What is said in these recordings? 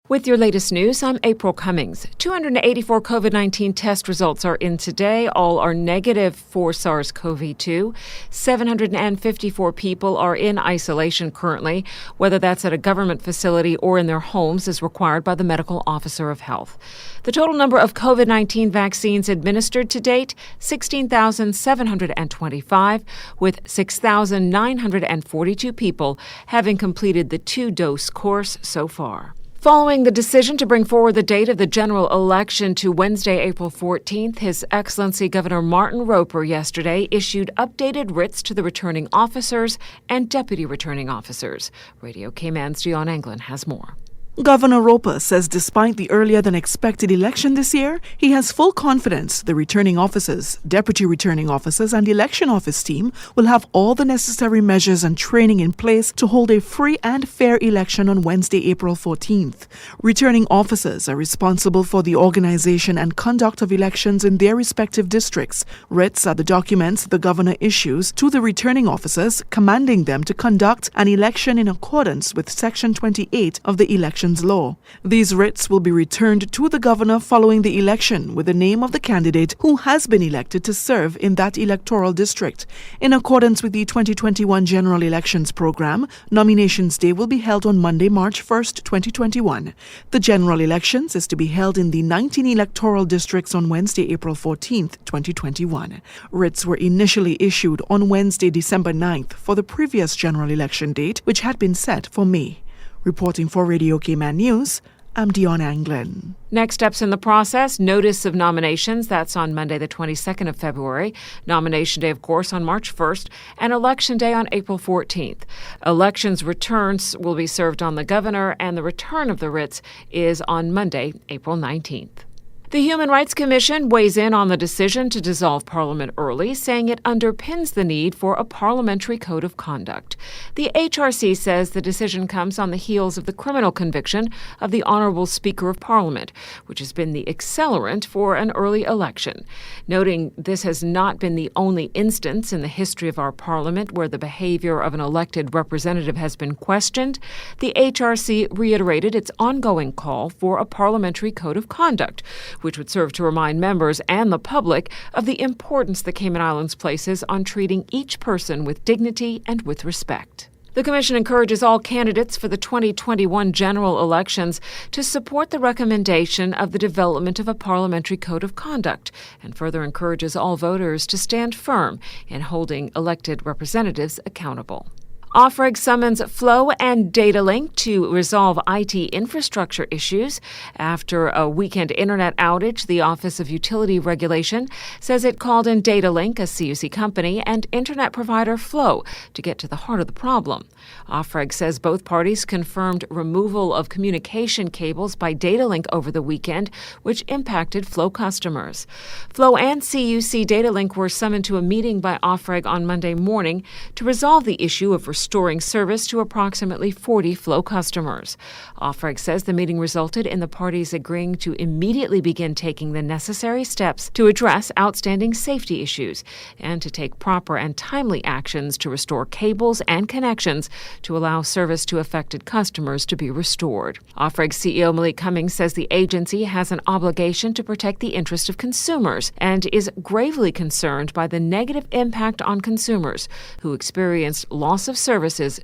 With your latest news, I'm April Cummings. 284 COVID-19 test results are in today. All are negative for SARS-CoV-2. 754 people are in isolation currently, whether that's at a government facility or in their homes, as required by the medical officer of health. The total number of COVID-19 vaccines administered to date, 16,725, with 6,942 people having completed the two-dose course so far. Following the decision to bring forward the date of the general election to Wednesday, April 14th, His Excellency Governor Martin Roper yesterday issued updated writs to the returning officers and deputy returning officers. Radio Cayman's Dion Anglin has more. Governor Roper says despite the earlier-than-expected election this year, he has full confidence the returning officers, deputy returning officers, and election office team will have all the necessary measures and training in place to hold a free and fair election on Wednesday, April 14th. Returning officers are responsible for the organization and conduct of elections in their respective districts. Writs are the documents the governor issues to the returning officers, commanding them to conduct an election in accordance with Section 28 of the Elections Law. These writs will be returned to the governor following the election with the name of the candidate who has been elected to serve in that electoral district. In accordance with the 2021 General Elections Program, Nominations Day will be held on Monday, March 1st, 2021. The general elections is to be held in the 19 electoral districts on Wednesday, April 14th, 2021. Writs were initially issued on Wednesday, December 9th for the previous general election date, which had been set for May. Reporting for Radio Cayman News, I'm Dion Anglin. Next steps in the process, notice of nominations, that's on Monday the 22nd of February, nomination day, of course, on March 1st, and election day on April 14th. Elections returns will be served on the governor, and the return of the writs is on Monday, April 19th. The Human Rights Commission weighs in on the decision to dissolve Parliament early, saying it underpins the need for a parliamentary code of conduct. The HRC says the decision comes on the heels of the criminal conviction of the Honourable Speaker of Parliament, which has been the accelerant for an early election. Noting this has not been the only instance in the history of our Parliament where the behaviour of an elected representative has been questioned, the HRC reiterated its ongoing call for a parliamentary code of conduct, which would serve to remind members and the public of the importance the Cayman Islands places on treating each person with dignity and with respect. The Commission encourages all candidates for the 2021 general elections to support the recommendation of the development of a parliamentary code of conduct and further encourages all voters to stand firm in holding elected representatives accountable. OFREG summons Flow and Datalink to resolve IT infrastructure issues. After a weekend internet outage, the Office of Utility Regulation says it called in Datalink, a CUC company, and internet provider Flow to get to the heart of the problem. OFREG says both parties confirmed removal of communication cables by Datalink over the weekend, which impacted Flow customers. Flow and CUC Datalink were summoned to a meeting by OFREG on Monday morning to resolve the issue of restoring service to approximately 40 Flow customers. OFREG says the meeting resulted in the parties agreeing to immediately begin taking the necessary steps to address outstanding safety issues and to take proper and timely actions to restore cables and connections to allow service to affected customers to be restored. OFREG CEO Malik Cummings says the agency has an obligation to protect the interest of consumers and is gravely concerned by the negative impact on consumers who experienced loss of services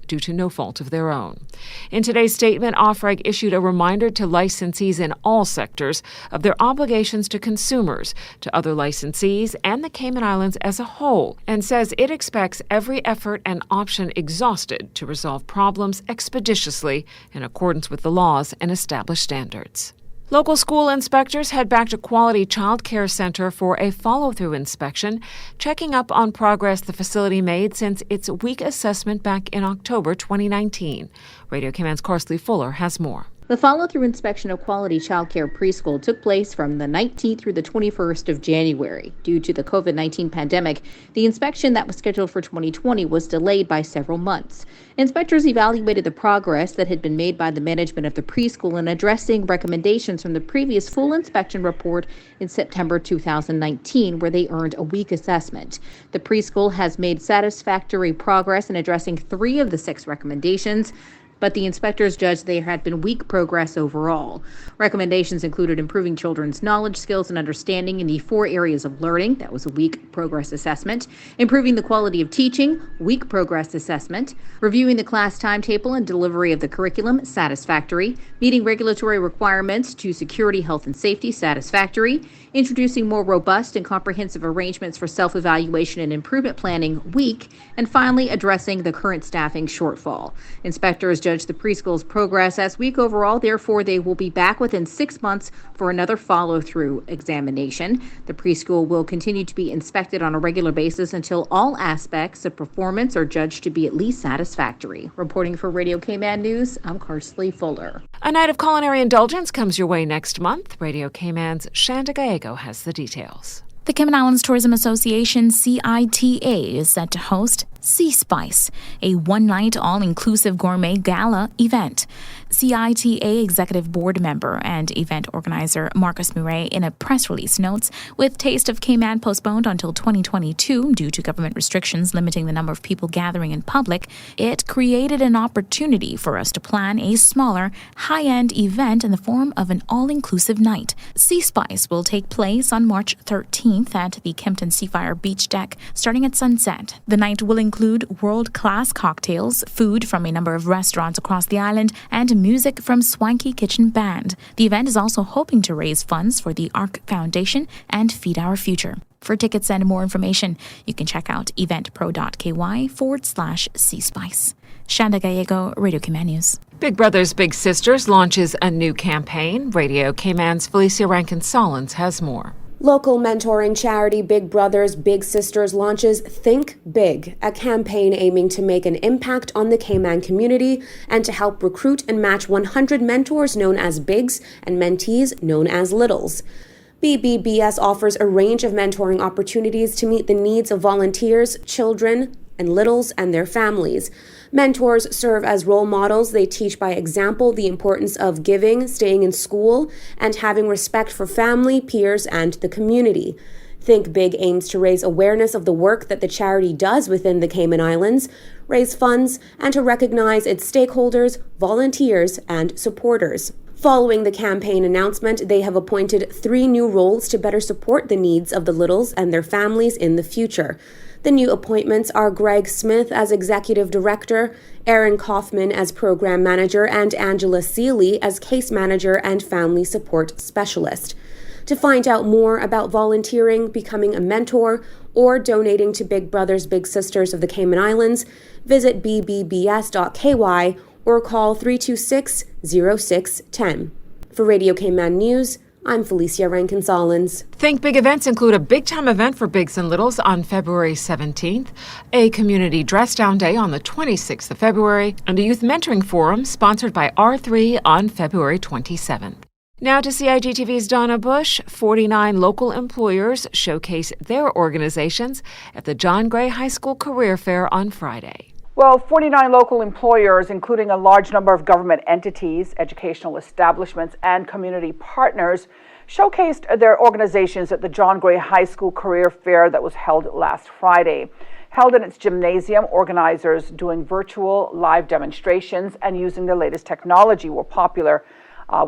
due to no fault of their own. In today's statement, OFREG issued a reminder to licensees in all sectors of their obligations to consumers, to other licensees, and the Cayman Islands as a whole, and says it expects every effort and option exhausted to resolve problems expeditiously in accordance with the laws and established standards. Local school inspectors head back to Quality Child Care Center for a follow-through inspection, checking up on progress the facility made since its week assessment back in October 2019. Radio Cayman's Carsley Fuller has more. The follow-through inspection of Quality Child Care Preschool took place from the 19th through the 21st of January. Due to the COVID-19 pandemic, the inspection that was scheduled for 2020 was delayed by several months. Inspectors evaluated the progress that had been made by the management of the preschool in addressing recommendations from the previous full inspection report in September 2019, where they earned a week assessment. The preschool has made satisfactory progress in addressing 3 of the 6 recommendations. But the inspectors judged there had been weak progress overall. Recommendations included improving children's knowledge, skills, and understanding in the 4 areas of learning. That was a weak progress assessment. Improving the quality of teaching, weak progress assessment. Reviewing the class timetable and delivery of the curriculum, satisfactory. Meeting regulatory requirements to security, health, and safety, satisfactory. Introducing more robust and comprehensive arrangements for self-evaluation and improvement planning, weak. And finally, addressing the current staffing shortfall. Inspectors judged the preschool's progress as weak overall. Therefore, they will be back within 6 months for another follow-through examination. The preschool will continue to be inspected on a regular basis until all aspects of performance are judged to be at least satisfactory. Reporting for Radio Cayman News, I'm Karsley Fuller. A night of culinary indulgence comes your way next month. Radio Cayman's Shanda Gallego has the details. The Cayman Islands Tourism Association, CITA, is set to host Sea Spice, a one-night all-inclusive gourmet gala event. CITA Executive Board member and event organizer Marcus Murray in a press release notes, with Taste of Cayman postponed until 2022 due to government restrictions limiting the number of people gathering in public, it created an opportunity for us to plan a smaller, high-end event in the form of an all-inclusive night. Sea Spice will take place on March 13th at the Kempton Seafire Beach Deck, starting at sunset. The night will include world-class cocktails, food from a number of restaurants across the island, and music from Swanky Kitchen Band. The event is also hoping to raise funds for the ARC Foundation and Feed Our Future. For tickets and more information, you can check out eventpro.ky/Sea-Spice. Shanda Gallego, Radio Cayman News. Big Brothers Big Sisters launches a new campaign. Radio Cayman's Felicia Rankin-Solins has more. Local mentoring charity Big Brothers Big Sisters launches Think Big, a campaign aiming to make an impact on the Cayman community and to help recruit and match 100 mentors known as Bigs and mentees known as Littles. BBBS offers a range of mentoring opportunities to meet the needs of volunteers, children, and littles and their families. Mentors serve as role models. They teach by example the importance of giving, staying in school, and having respect for family, peers, and the community. Think Big aims to raise awareness of the work that the charity does within the Cayman Islands, raise funds, and to recognize its stakeholders, volunteers, and supporters. Following the campaign announcement, they have appointed 3 new roles to better support the needs of the littles and their families in the future. The new appointments are Greg Smith as Executive Director, Aaron Kaufman as Program Manager, and Angela Seeley as Case Manager and Family Support Specialist. To find out more about volunteering, becoming a mentor, or donating to Big Brothers Big Sisters of the Cayman Islands, visit bbbs.ky or call 326-0610. For Radio Cayman News, I'm Felicia Rankin-Solins. Think Big events include a big-time event for Bigs and Littles on February 17th, a community dress-down day on the 26th of February, and a youth mentoring forum sponsored by R3 on February 27th. Now to CIGTV's Donna Bush. 49 local employers showcase their organizations at the John Gray High School Career Fair on Friday. Well, 49 local employers, including a large number of government entities, educational establishments, and community partners, showcased their organizations at the John Gray High School Career Fair that was held last Friday. Held in its gymnasium, organizers doing virtual live demonstrations and using the latest technology were popular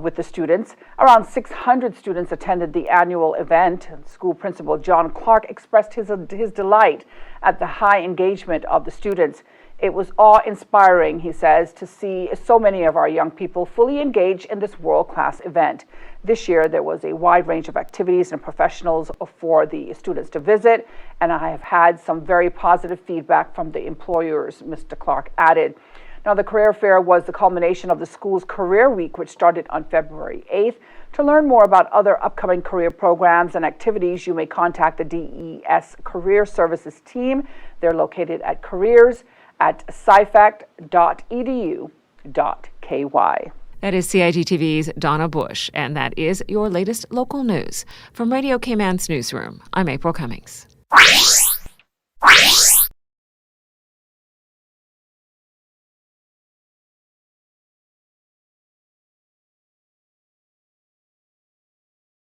with the students. Around 600 students attended the annual event. School principal John Clark expressed his delight at the high engagement of the students. It was awe-inspiring, he says, to see so many of our young people fully engaged in this world-class event. This year, there was a wide range of activities and professionals for the students to visit, and I have had some very positive feedback from the employers, Mr. Clark added. Now, the career fair was the culmination of the school's career week, which started on February 8th. To learn more about other upcoming career programs and activities, you may contact the DES Career Services team. They're located at careers@scifac.edu.ky. That is CIGTV's Donna Bush, and that is your latest local news. From Radio Cayman's newsroom, I'm April Cummings.